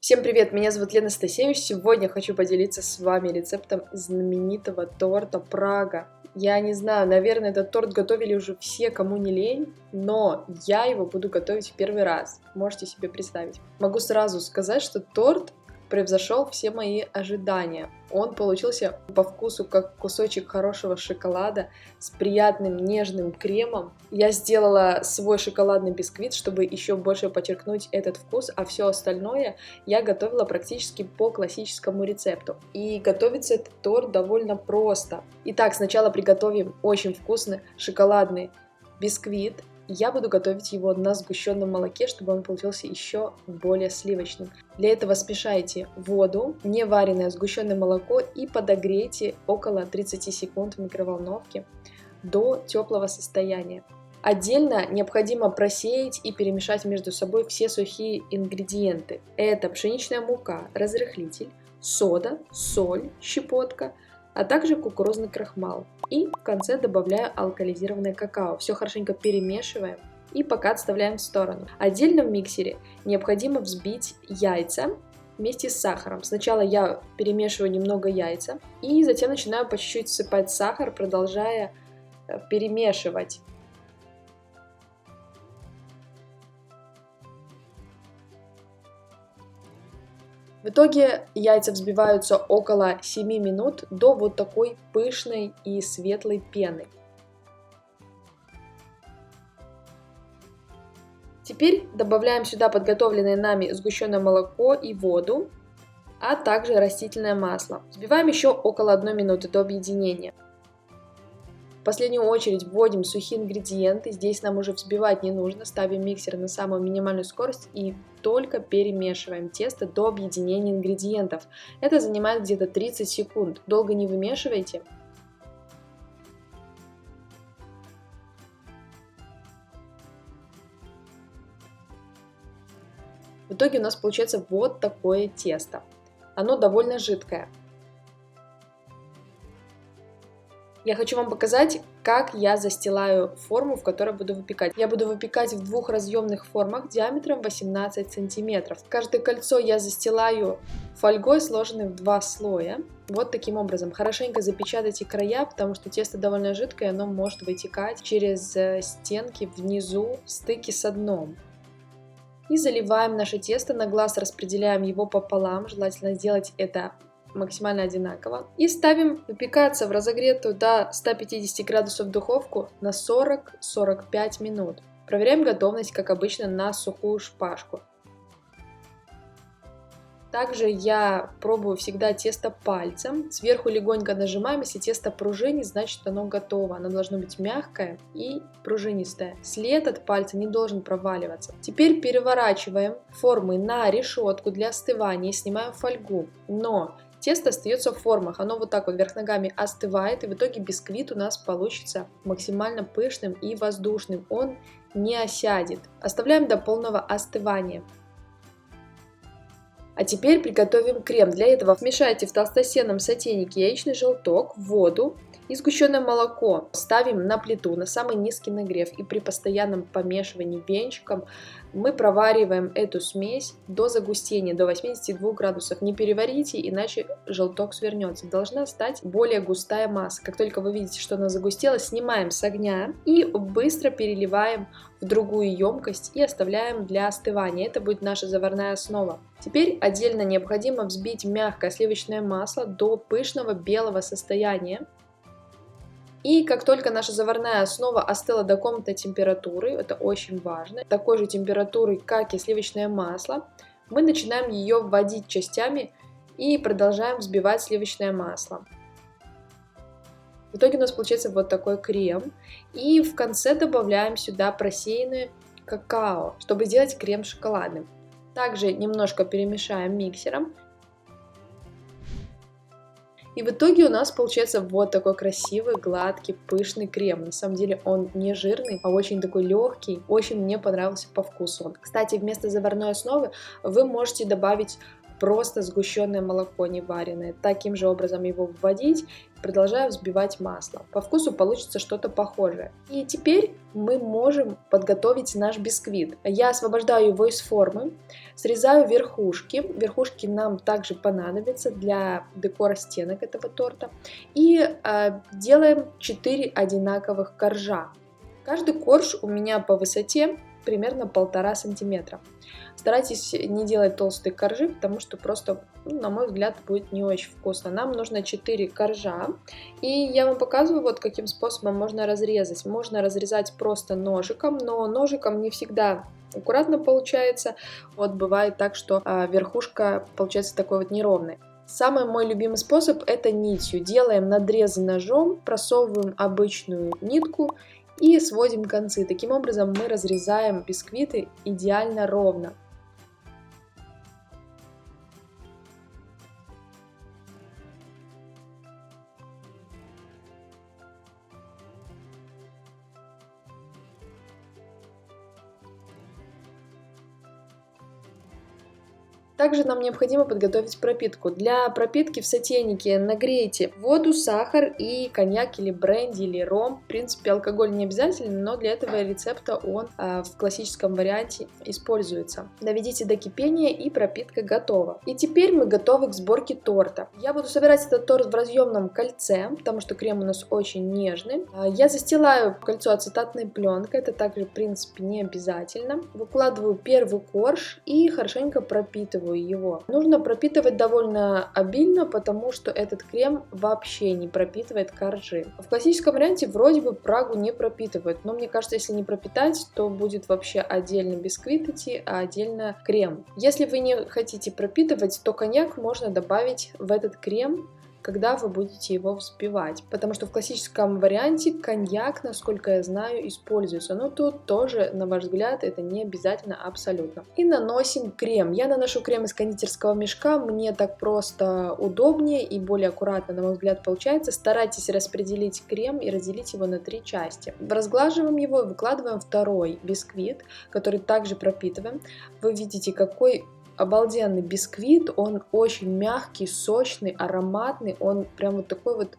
Всем привет, меня зовут Лена Стасевич. Сегодня хочу поделиться с вами рецептом знаменитого торта Прага. Я не знаю, наверное, этот торт готовили уже все, кому не лень, но я его буду готовить в первый раз. Можете себе представить. Могу сразу сказать, что торт превзошел все мои ожидания. Он получился по вкусу как кусочек хорошего шоколада с приятным нежным кремом. Я сделала свой шоколадный бисквит, чтобы еще больше подчеркнуть этот вкус, а все остальное я готовила практически по классическому рецепту. И готовится этот торт довольно просто. Итак, сначала приготовим очень вкусный шоколадный бисквит. Я буду готовить его на сгущенном молоке, чтобы он получился еще более сливочным. Для этого смешайте воду, невареное сгущенное молоко и подогрейте около 30 секунд в микроволновке до теплого состояния. Отдельно необходимо просеять и перемешать между собой все сухие ингредиенты. Это пшеничная мука, разрыхлитель, сода, соль, щепотка, а также кукурузный крахмал. И в конце добавляю алкализированное какао. Все хорошенько перемешиваем и пока отставляем в сторону. Отдельно в миксере необходимо взбить яйца вместе с сахаром. Сначала я перемешиваю немного яйца и затем начинаю по чуть-чуть всыпать сахар, продолжая перемешивать. В итоге яйца взбиваются около 7 минут до вот такой пышной и светлой пены. Теперь добавляем сюда подготовленное нами сгущенное молоко и воду, а также растительное масло. Взбиваем еще около 1 минуты до объединения. В последнюю очередь вводим сухие ингредиенты, здесь нам уже взбивать не нужно, ставим миксер на самую минимальную скорость и только перемешиваем тесто до объединения ингредиентов. Это занимает где-то 30 секунд, долго не вымешивайте. В итоге у нас получается вот такое тесто, оно довольно жидкое. Я хочу вам показать, как я застилаю форму, в которой буду выпекать. Я буду выпекать в двух разъемных формах диаметром 18 сантиметров. Каждое кольцо я застилаю фольгой, сложенной в 2 слоя. Вот таким образом. Хорошенько запечатайте края, потому что тесто довольно жидкое, оно может вытекать через стенки внизу в стыке с дном. И заливаем наше тесто, на глаз распределяем его пополам, желательно сделать это максимально одинаково. И ставим выпекаться в разогретую до 150 градусов духовку на 40-45 минут. Проверяем готовность, как обычно, на сухую шпажку. Также я пробую всегда тесто пальцем. Сверху легонько нажимаем, если тесто пружинит, значит оно готово. Оно должно быть мягкое и пружинистое. След от пальца не должен проваливаться. Теперь переворачиваем формы на решетку для остывания и снимаем фольгу. Но тесто остается в формах, оно вот так вот вверх ногами остывает, и в итоге бисквит у нас получится максимально пышным и воздушным. Он не осядет. Оставляем до полного остывания. А теперь приготовим крем. Для этого вмешайте в толстостенном сотейнике яичный желток, воду и сгущенное молоко. Ставим на плиту на самый низкий нагрев и при постоянном помешивании венчиком мы провариваем эту смесь до загустения, до 82 градусов. Не переварите, иначе желток свернется. Должна стать более густая масса. Как только вы видите, что она загустела, снимаем с огня и быстро переливаем в другую емкость и оставляем для остывания. Это будет наша заварная основа. Теперь отдельно необходимо взбить мягкое сливочное масло до пышного белого состояния. И как только наша заварная основа остыла до комнатной температуры, это очень важно, такой же температуры, как и сливочное масло, мы начинаем ее вводить частями и продолжаем взбивать сливочное масло. В итоге у нас получается вот такой крем. И в конце добавляем сюда просеянное какао, чтобы сделать крем шоколадным. Также немножко перемешаем миксером. И в итоге у нас получается вот такой красивый, гладкий, пышный крем. На самом деле он не жирный, а очень такой легкий. Очень мне понравился по вкусу. Кстати, вместо заварной основы вы можете добавить просто сгущенное молоко не вареное. Таким же образом его вводить. Продолжаю взбивать масло. По вкусу получится что-то похожее. И теперь мы можем подготовить наш бисквит. Я освобождаю его из формы, срезаю верхушки. Верхушки нам также понадобятся для декора стенок этого торта. И делаем 4 одинаковых коржа. Каждый корж у меня по высоте примерно 1,5 сантиметра. Старайтесь не делать толстые коржи, потому что просто, на мой взгляд, будет не очень вкусно. Нам нужно 4 коржа, и я вам показываю, вот каким способом можно разрезать. Можно разрезать просто ножиком, но ножиком не всегда аккуратно получается. Вот бывает так, что верхушка получается такой вот неровной. Самый мой любимый способ — это нитью. Делаем надрезы ножом, просовываем обычную нитку и сводим концы. Таким образом мы разрезаем бисквиты идеально ровно. Также нам необходимо подготовить пропитку. Для пропитки в сотейнике нагрейте воду, сахар и коньяк или бренди или ром. В принципе, алкоголь не обязательно, но для этого рецепта он в классическом варианте используется. Доведите до кипения, и пропитка готова. И теперь мы готовы к сборке торта. Я буду собирать этот торт в разъемном кольце, потому что крем у нас очень нежный. Я застилаю кольцо ацетатной пленкой, это также в принципе не обязательно. Выкладываю первый корж и хорошенько пропитываю его. Нужно пропитывать довольно обильно, потому что этот крем вообще не пропитывает коржи. В классическом варианте вроде бы Прагу не пропитывают, но мне кажется, если не пропитать, то будет вообще отдельно бисквит идти, а отдельно крем. Если вы не хотите пропитывать, то коньяк можно добавить в этот крем, когда вы будете его взбивать, потому что в классическом варианте коньяк, насколько я знаю, используется, но тут тоже, на ваш взгляд, это не обязательно абсолютно. И наносим крем. Я наношу крем из кондитерского мешка, мне так просто удобнее и более аккуратно, на мой взгляд, получается. Старайтесь распределить крем и разделить его на 3 части. Разглаживаем его и выкладываем второй бисквит, который также пропитываем. Вы видите, какой обалденный бисквит, он очень мягкий, сочный, ароматный, он прям вот такой вот,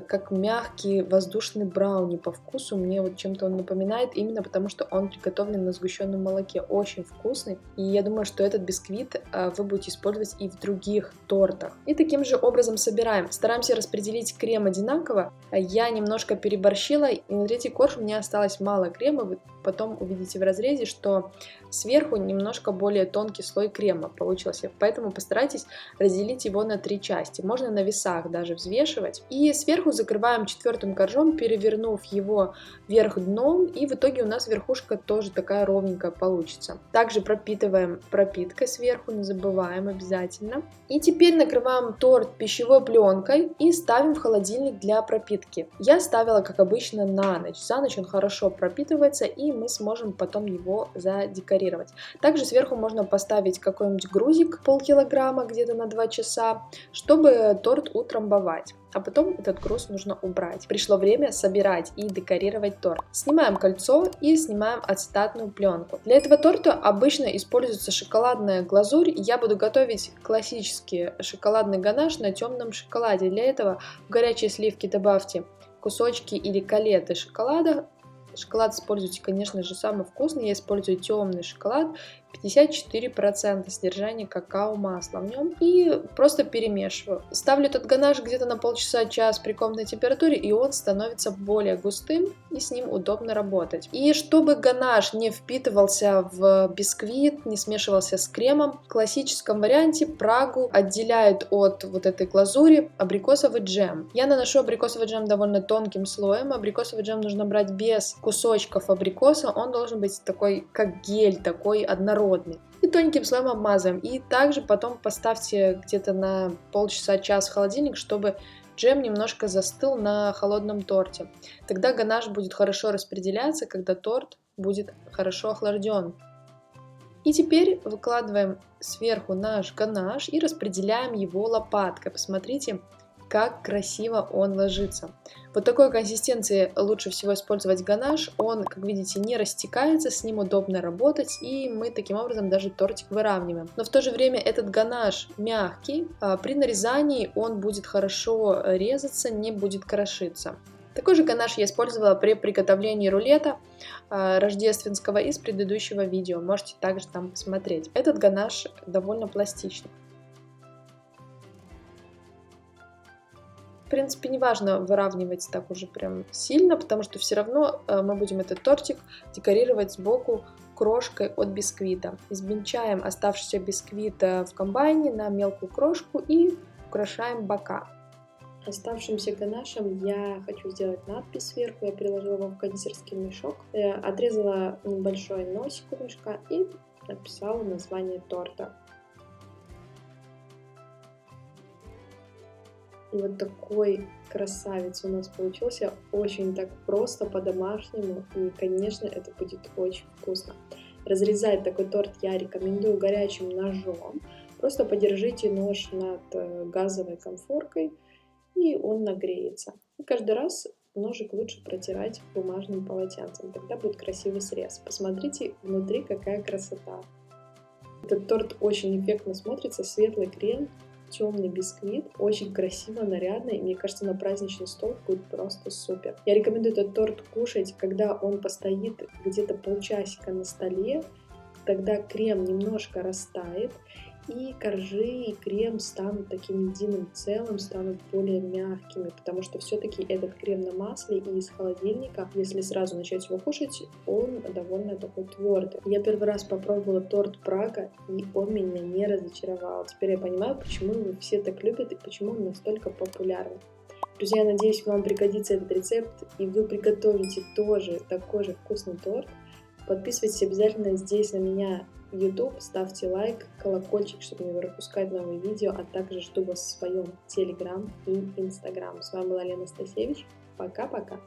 как мягкий воздушный брауни по вкусу, мне вот чем-то он напоминает, именно потому что он приготовлен на сгущенном молоке, очень вкусный, и я думаю, что этот бисквит вы будете использовать и в других тортах. И таким же образом собираем, стараемся распределить крем одинаково, я немножко переборщила, и на третий корж у меня осталось мало крема, вы потом увидите в разрезе, что сверху немножко более тонкий слой крема получился, поэтому постарайтесь разделить его на 3 части, можно на весах даже взвешивать, и сверху закрываем 4-м коржом, перевернув его вверх дном, и в итоге у нас верхушка тоже такая ровненькая получится. Также пропитываем пропиткой сверху, не забываем обязательно. И теперь накрываем торт пищевой пленкой и ставим в холодильник для пропитки. Я ставила, как обычно, на ночь. За ночь он хорошо пропитывается, и мы сможем потом его задекорировать. Также сверху можно поставить какой-нибудь грузик, полкилограмма, где-то на 2 часа, чтобы торт утрамбовать. А потом этот груз нужно убрать. Пришло время собирать и декорировать торт. Снимаем кольцо и снимаем ацетатную пленку. Для этого торта обычно используется шоколадная глазурь. Я буду готовить классический шоколадный ганаш на темном шоколаде. Для этого в горячие сливки добавьте кусочки или калеты шоколада. Шоколад используйте, конечно же, самый вкусный. Я использую темный шоколад, 54% содержания какао-масла в нем. И просто перемешиваю. Ставлю этот ганаш где-то на полчаса-час при комнатной температуре, и он становится более густым, и с ним удобно работать. И чтобы ганаш не впитывался в бисквит, не смешивался с кремом, в классическом варианте Прагу отделяет от вот этой глазури абрикосовый джем. Я наношу абрикосовый джем довольно тонким слоем. Абрикосовый джем нужно брать без кусочков абрикоса, он должен быть такой, как гель, такой однородный. И тоненьким слоем обмазываем. И также потом поставьте где-то на полчаса-час в холодильник, чтобы джем немножко застыл на холодном торте. Тогда ганаш будет хорошо распределяться, когда торт будет хорошо охлажден. И теперь выкладываем сверху наш ганаш и распределяем его лопаткой. Посмотрите, как красиво он ложится. Вот такой консистенции лучше всего использовать ганаш. Он, как видите, не растекается, с ним удобно работать, и мы таким образом даже тортик выравниваем. Но в то же время этот ганаш мягкий, при нарезании он будет хорошо резаться, не будет крошиться. Такой же ганаш я использовала при приготовлении рулета рождественского из предыдущего видео. Можете также там посмотреть. Этот ганаш довольно пластичный. В принципе, не важно выравнивать так уже прям сильно, потому что все равно мы будем этот тортик декорировать сбоку крошкой от бисквита. Измельчаем оставшийся бисквит в комбайне на мелкую крошку и украшаем бока. Оставшимся ганашем я хочу сделать надпись сверху. Я переложила его в кондитерский мешок, отрезала небольшой носик у мешка и написала название торта. И вот такой красавец у нас получился, очень так просто, по-домашнему, и, конечно, это будет очень вкусно. Разрезать такой торт я рекомендую горячим ножом, просто подержите нож над газовой конфоркой, и он нагреется. И каждый раз ножик лучше протирать бумажным полотенцем, тогда будет красивый срез. Посмотрите внутри, какая красота. Этот торт очень эффектно смотрится, светлый крем, темный бисквит, очень красиво, нарядно, и мне кажется, на праздничный стол будет просто супер. Я рекомендую этот торт кушать, когда он постоит где-то полчасика на столе, тогда крем немножко растает, и коржи, и крем станут таким единым целым, станут более мягкими, потому что все-таки этот крем на масле и из холодильника, если сразу начать его кушать, он довольно такой твердый. Я первый раз попробовала торт Прага, и он меня не разочаровал. Теперь я понимаю, почему его все так любят и почему он настолько популярный. Друзья, надеюсь, вам пригодится этот рецепт, и вы приготовите тоже такой же вкусный торт. Подписывайтесь обязательно здесь на меня в YouTube, ставьте лайк, колокольчик, чтобы не пропускать новые видео, а также жду вас в своем Telegram и Instagram. С вами была Лена Стасевич. Пока-пока!